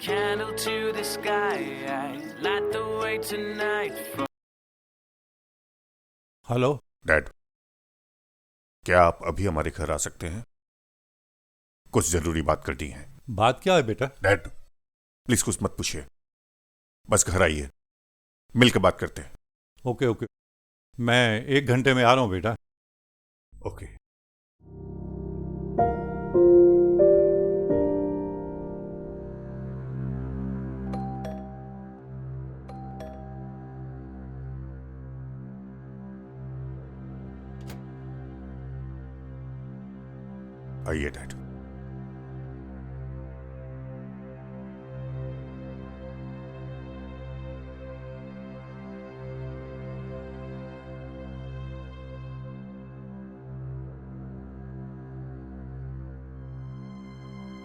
candle to the sky, light the way tonight. Hello dad, क्या आप अभी हमारे घर आ सकते हैं? कुछ जरूरी बात करनी है। बात क्या है बेटा? डैड, प्लीज कुछ मत पूछिए, बस घर आइए, मिलकर बात करते हैं। ओके ओके, मैं 1 घंटे में आ रहा हूँ बेटा। ओके। आइए डैड।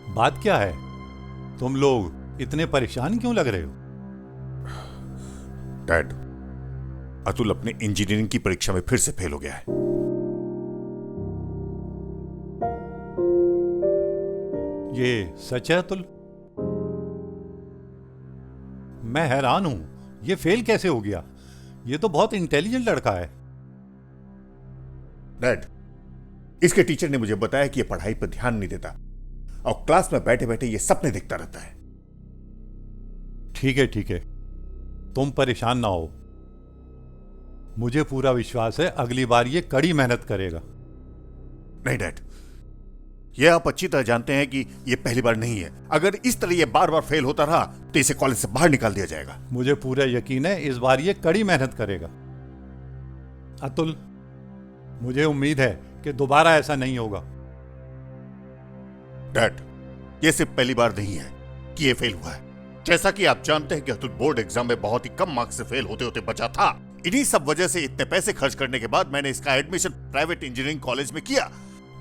बात क्या है? तुम लोग इतने परेशान क्यों लग रहे हो? डैड, अतुल अपने इंजीनियरिंग की परीक्षा में फिर से फेल हो गया है। ये सच है अतुल? मैं हैरान हूं, ये फेल कैसे हो गया? ये तो बहुत इंटेलिजेंट लड़का है। डैड, इसके टीचर ने मुझे बताया कि ये पढ़ाई पर ध्यान नहीं देता और क्लास में बैठे बैठे ये सपने देखता रहता है। ठीक है, तुम परेशान ना हो। मुझे पूरा विश्वास है अगली बार ये कड़ी मेहनत करेगा। नहीं डैड, ये आप अच्छी तरह जानते हैं कि ये पहली बार नहीं है। अगर इस तरह ये बार बार फेल होता रहा तो इसे कॉलेज से बाहर निकाल दिया जाएगा। मुझे पूरा यकीन है इस बार ये कड़ी मेहनत करेगा। अतुल, मुझे उम्मीद है कि दोबारा ऐसा नहीं होगा। डैड, ये सिर्फ पहली बार नहीं है कि ये फेल हुआ है। जैसा कि आप जानते हैं कि अतुल बोर्ड एग्जाम में बहुत ही कम मार्क्स से फेल होते होते बचा था। इन्हीं सब वजह से इतने पैसे खर्च करने के बाद मैंने इसका एडमिशन प्राइवेट इंजीनियरिंग कॉलेज में किया,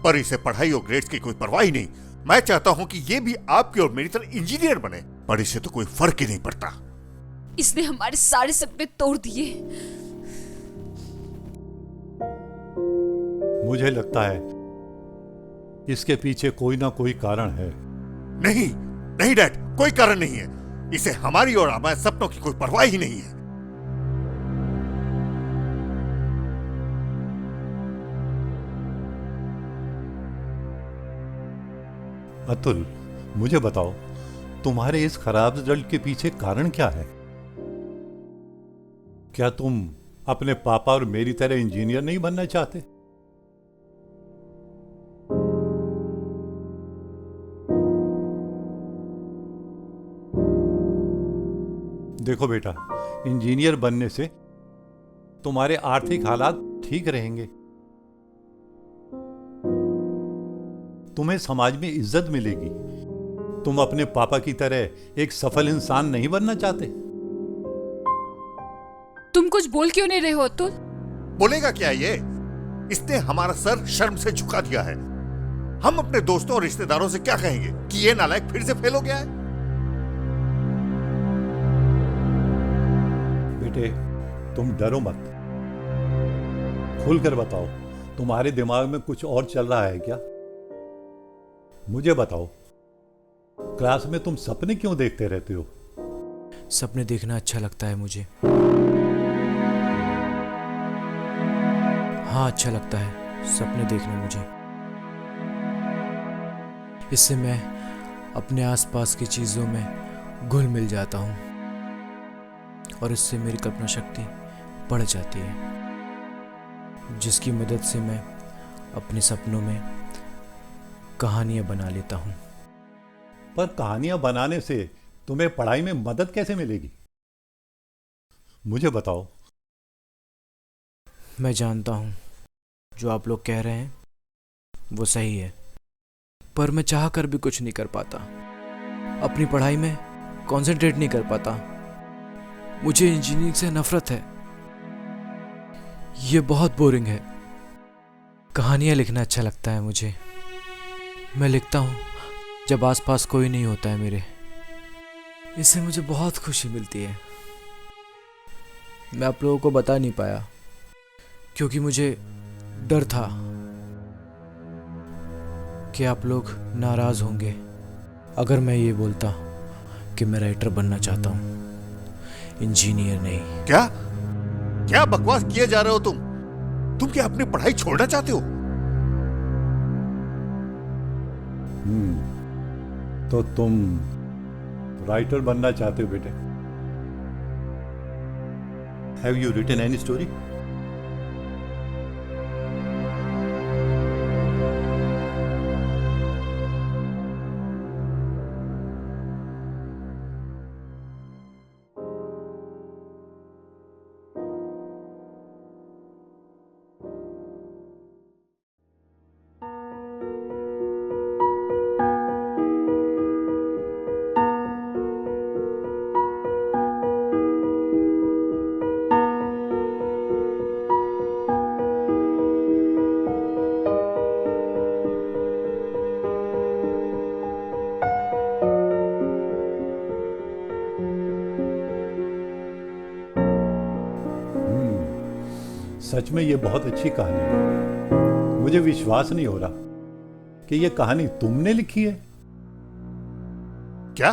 पर इसे पढ़ाई और ग्रेड्स की कोई परवाह ही नहीं। मैं चाहता हूं कि ये भी आपकी और मेरी तरह इंजीनियर बने, पर इसे तो कोई फर्क ही नहीं पड़ता। इसने हमारे सारे सपने तोड़ दिए। मुझे लगता है इसके पीछे कोई ना कोई कारण है। नहीं नहीं डैड, कोई कारण नहीं है। इसे हमारी और हमारे सपनों की कोई परवाह ही नहीं है। अतुल, मुझे बताओ, तुम्हारे इस खराब रिजल्ट के पीछे कारण क्या है? क्या तुम अपने पापा और मेरी तरह इंजीनियर नहीं बनना चाहते? देखो बेटा, इंजीनियर बनने से तुम्हारे आर्थिक हालात ठीक रहेंगे, तुम्हें समाज में इज्जत मिलेगी। तुम अपने पापा की तरह एक सफल इंसान नहीं बनना चाहते? तुम कुछ बोल क्यों नहीं रहे हो अतुल? बोलेगा क्या ये? इसने हमारा सर शर्म से झुका दिया है। हम अपने दोस्तों और रिश्तेदारों से क्या कहेंगे कि ये नालायक फिर से फेल हो गया है? बेटे, तुम डरो मत, खुलकर बताओ, तुम्हारे दिमाग में कुछ और चल रहा है क्या? मुझे बताओ, क्लास में तुम सपने क्यों देखते रहते हो? सपने देखना अच्छा लगता है मुझे। हाँ, अच्छा लगता है सपने देखना मुझे। इससे मैं अपने आसपास की चीज़ों में घुल मिल जाता हूँ और इससे मेरी कल्पना शक्ति बढ़ जाती है, जिसकी मदद से मैं अपने सपनों में कहानियाँ बना लेता हूँ। पर कहानियां बनाने से तुम्हें पढ़ाई में मदद कैसे मिलेगी? मुझे बताओ। मैं जानता हूँ जो आप लोग कह रहे हैं वो सही है, पर मैं चाह कर भी कुछ नहीं कर पाता। अपनी पढ़ाई में कंसंट्रेट नहीं कर पाता। मुझे इंजीनियरिंग से नफरत है। ये बहुत बोरिंग है। कहानियाँ लिखना अच्छा लगता है मुझे। मैं लिखता हूँ जब आसपास कोई नहीं होता है मेरे। इससे मुझे बहुत खुशी मिलती है। मैं आप लोगों को बता नहीं पाया क्योंकि मुझे डर था कि आप लोग नाराज होंगे अगर मैं ये बोलता कि मैं राइटर बनना चाहता हूँ, इंजीनियर नहीं। क्या क्या बकवास किए जा रहे हो तुम? तुम क्या अपनी पढ़ाई छोड़ना चाहते हो? तो तुम राइटर बनना चाहते हो बेटे? Have you written any story? सच में ये बहुत अच्छी कहानी है। मुझे विश्वास नहीं हो रहा कि ये कहानी तुमने लिखी है। क्या?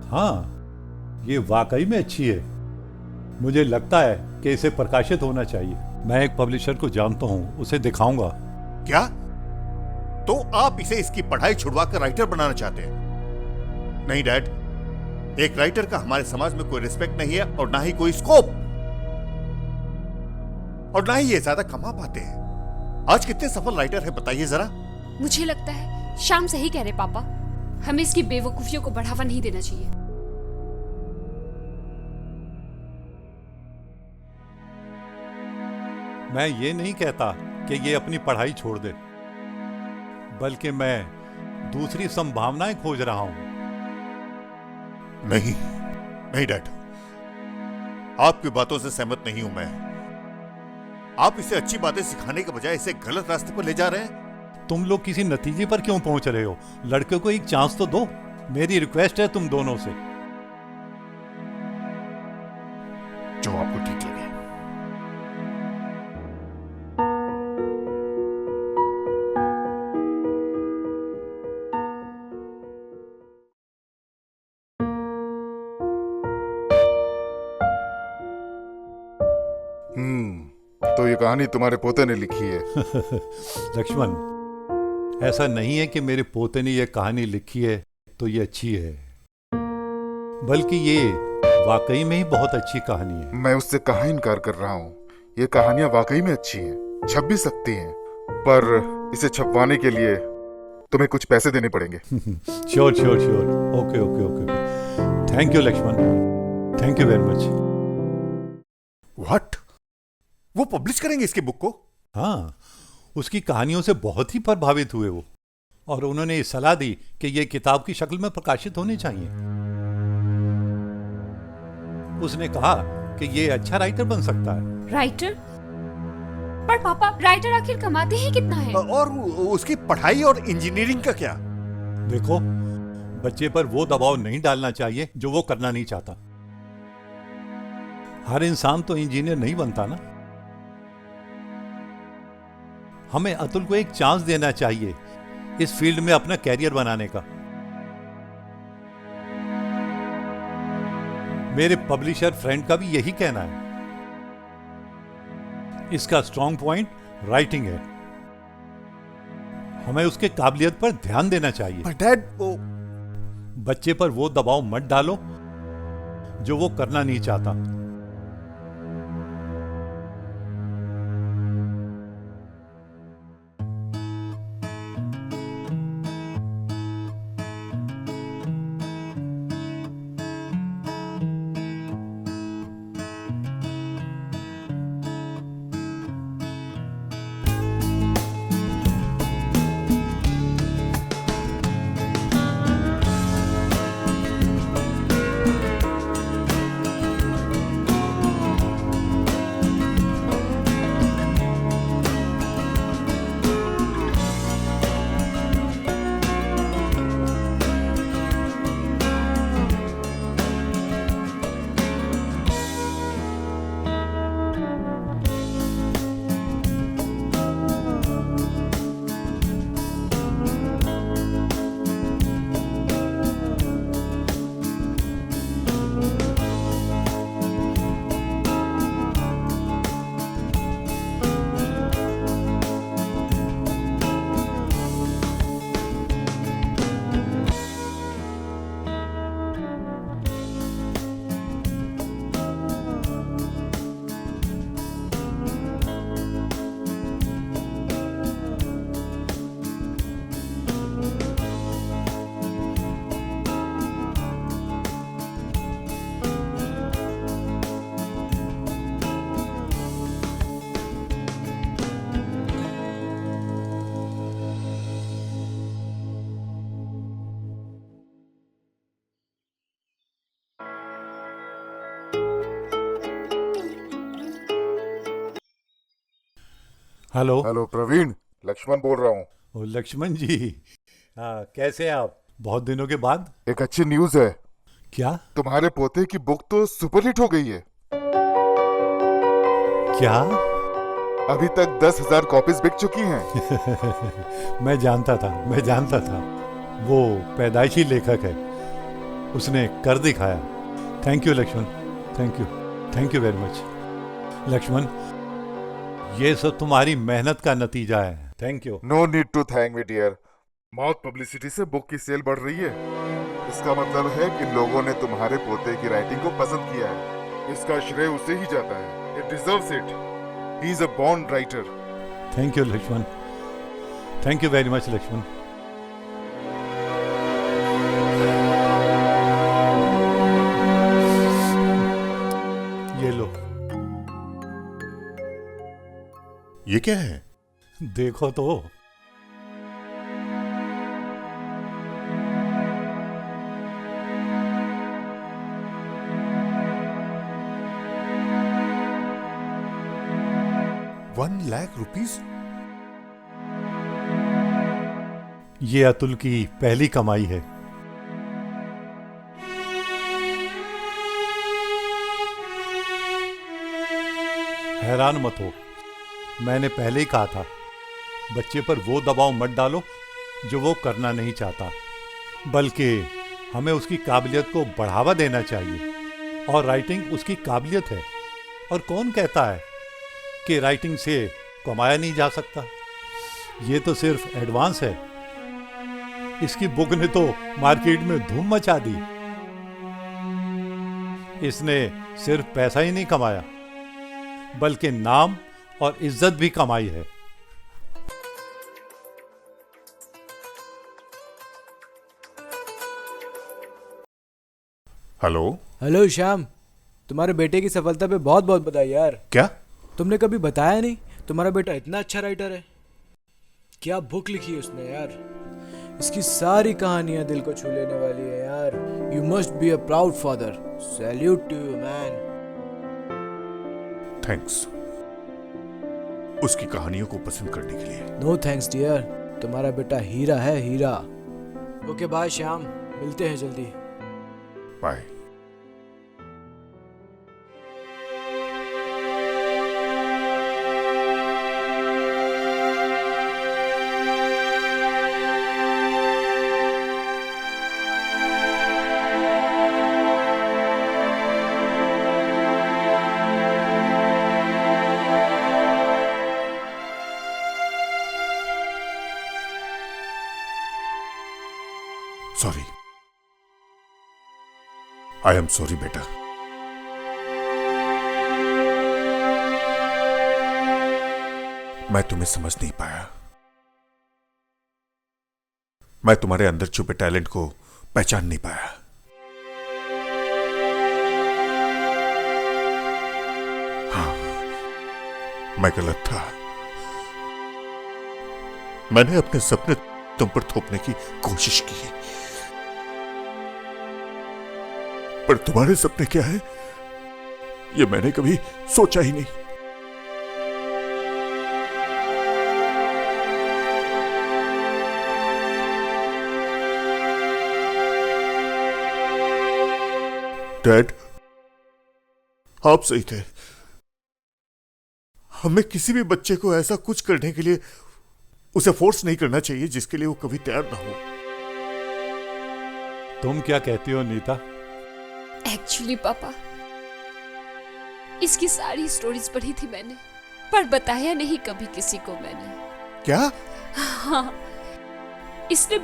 हाँ, ये वाकई में अच्छी है। मुझे लगता है कि इसे प्रकाशित होना चाहिए। मैं एक पब्लिशर को जानता हूं, उसे दिखाऊंगा। क्या? तो आप इसे इसकी पढ़ाई छुड़वा कर राइटर बनाना चाहते हैं? नहीं डैड, एक राइटर का हमारे समाज में कोई रिस्पेक्ट नहीं है और ना ही कोई स्कोप, और ना ही ये ज्यादा कमा पाते हैं। आज कितने सफल राइटर है बताइए जरा। मुझे लगता है श्याम सही कह रहे पापा, हमें इसकी बेवकूफियों को बढ़ावा नहीं देना चाहिए। मैं ये नहीं कहता कि ये अपनी पढ़ाई छोड़ दे, बल्कि मैं दूसरी संभावनाएं खोज रहा हूं। नहीं नहीं डैड, आपकी बातों से सहमत नहीं हूं मैं। आप इसे अच्छी बातें सिखाने के बजाय इसे गलत रास्ते पर ले जा रहे हैं। तुम लोग किसी नतीजे पर क्यों पहुंच रहे हो? लड़के को एक चांस तो दो। मेरी रिक्वेस्ट है तुम दोनों से। जो आपको ठीक लगे। तो ये कहानी तुम्हारे पोते ने लिखी है? लक्ष्मण, ऐसा नहीं है कि मेरे पोते ने यह कहानी लिखी है तो ये अच्छी है, बल्कि ये वाकई में ही बहुत अच्छी कहानी है। मैं उससे कहाँ इनकार कर रहा हूँ। ये कहानियां वाकई में अच्छी हैं, छप भी सकती हैं, पर इसे छपवाने के लिए तुम्हें कुछ पैसे देने पड़ेंगे। Sure sure sure, okay okay okay. Thank you Lakshman, thank you very much. What? वो पब्लिश करेंगे इसकी बुक को? हाँ, उसकी कहानियों से बहुत ही प्रभावित हुए वो, और उन्होंने ये सलाह दी कि ये किताब की शक्ल में प्रकाशित होनी चाहिए। उसने कहा कि ये अच्छा राइटर बन सकता है। राइटर? पर पापा, राइटर आखिर कमाते ही कितना है? और उसकी पढ़ाई और इंजीनियरिंग का क्या? देखो, बच्चे पर वो दबाव नहीं डालना चाहिए जो वो करना नहीं चाहता। हर इंसान तो इंजीनियर नहीं बनता ना। हमें अतुल को एक चांस देना चाहिए इस फील्ड में अपना कैरियर बनाने का। मेरे पब्लिशर फ्रेंड का भी यही कहना है। इसका स्ट्रॉन्ग पॉइंट राइटिंग है। हमें उसके काबिलियत पर ध्यान देना चाहिए। पर डैड, वो बच्चे पर वो दबाव मत डालो जो वो करना नहीं चाहता। हेलो। हेलो प्रवीण, लक्ष्मण बोल रहा हूँ। ओ लक्ष्मण जी, हाँ कैसे हैं आप? बहुत दिनों के बाद। एक अच्छी न्यूज़ है, क्या? तुम्हारे पोते की बुक तो सुपरहिट हो गई है। क्या? अभी तक 10,000 कॉपीज बिक चुकी हैं। मैं जानता था। वो पैदाइशी लेखक है, उसने कर दिखाया। Thank you Lakshman, thank you very much. Lakshman, ये सब तुम्हारी मेहनत का नतीजा है। Thank you. No need to thank me dear. Mouth publicity से बुक की सेल बढ़ रही है। इसका मतलब है कि लोगों ने तुम्हारे पोते की राइटिंग को पसंद किया है। इसका श्रेय उसे ही जाता है। It deserves it. He is a born writer. Thank you Lakshman, thank you very much Lakshman. ये लो, ये क्या है? देखो तो। ₹1,00,000? ये अतुल की पहली कमाई है। हैरान मत हो, मैंने पहले ही कहा था, बच्चे पर वो दबाव मत डालो जो वो करना नहीं चाहता, बल्कि हमें उसकी काबिलियत को बढ़ावा देना चाहिए। और राइटिंग उसकी काबिलियत है। और कौन कहता है कि राइटिंग से कमाया नहीं जा सकता? ये तो सिर्फ एडवांस है। इसकी बुक ने तो मार्केट में धूम मचा दी। इसने सिर्फ पैसा ही नहीं कमाया, बल्कि नाम और इज्जत भी कमाई है। हेलो। हेलो श्याम, तुम्हारे बेटे की सफलता पे बहुत बहुत बधाई यार। क्या? तुमने कभी बताया नहीं, तुम्हारा बेटा इतना अच्छा राइटर है। क्या बुक लिखी है उसने यार। इसकी सारी कहानियां दिल को छू लेने वाली है यार। You must be a proud father. Salute to you man. Thanks उसकी कहानियों को पसंद करने के लिए। नो थैंक्स डियर, तुम्हारा बेटा हीरा है, हीरा। ओके बाय श्याम, मिलते हैं जल्दी। Bye. Sorry, I am sorry बेटा। मैं तुम्हें समझ नहीं पाया। मैं तुम्हारे अंदर छुपे टैलेंट को पहचान नहीं पाया। हाँ, मैं गलत था। मैंने अपने सपने तुम पर थोपने की कोशिश की, पर तुम्हारे सपने क्या है ये मैंने कभी सोचा ही नहीं। डैड, आप सही थे। हमें किसी भी बच्चे को ऐसा कुछ करने के लिए उसे फोर्स नहीं करना चाहिए जिसके लिए वो कभी तैयार ना हो। तुम क्या कहती हो नीता? एक्चुअली पापा, इसकी सारी स्टोरीज पढ़ी थी मैंने, पर बताया नहीं कभी किसी को मैंने। क्या? हाँ, इसने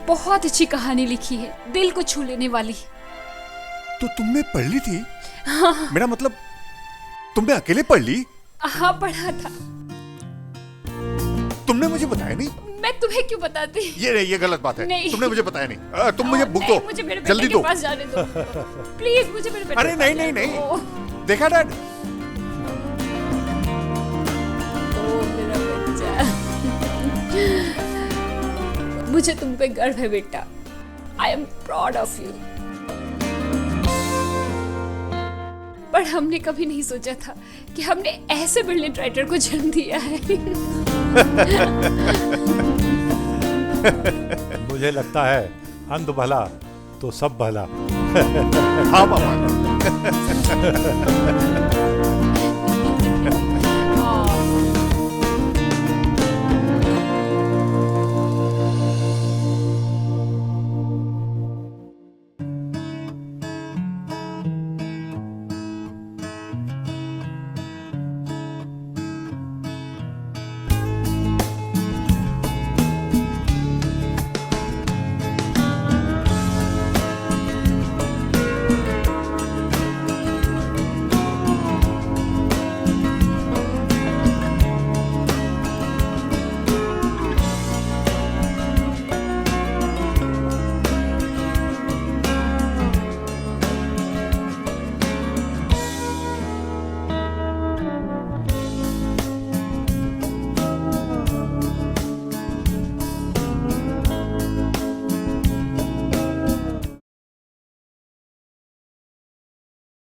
बहुत अच्छी कहानी लिखी है, दिल को छू लेने वाली। तो तुमने पढ़ ली थी? हाँ। मेरा मतलब तुमने अकेले पढ़ ली? हाँ, पढ़ा था। तुमने मुझे बताया नहीं? मैं तुम्हें क्यों बताती? ये गलत बात है। नहीं। तुमने मुझे बताया नहीं। तुम मुझे बुक दो, मुझे मेरे जल्दी बेटे दो। के पास जाने दो। प्लीज मुझे मेरे बेटे अरे के पास नहीं, जाने दो। देखा डैड? ओ मेरा बच्चा। मुझे तुम पे गर्व है बेटा। I am proud of you. पर हमने कभी नहीं सोचा था कि हमने ऐसे ब्रिलियंट राइटर को जन्म दिया है। मुझे लगता है अंध भला तो सब भला। हाँ पापा।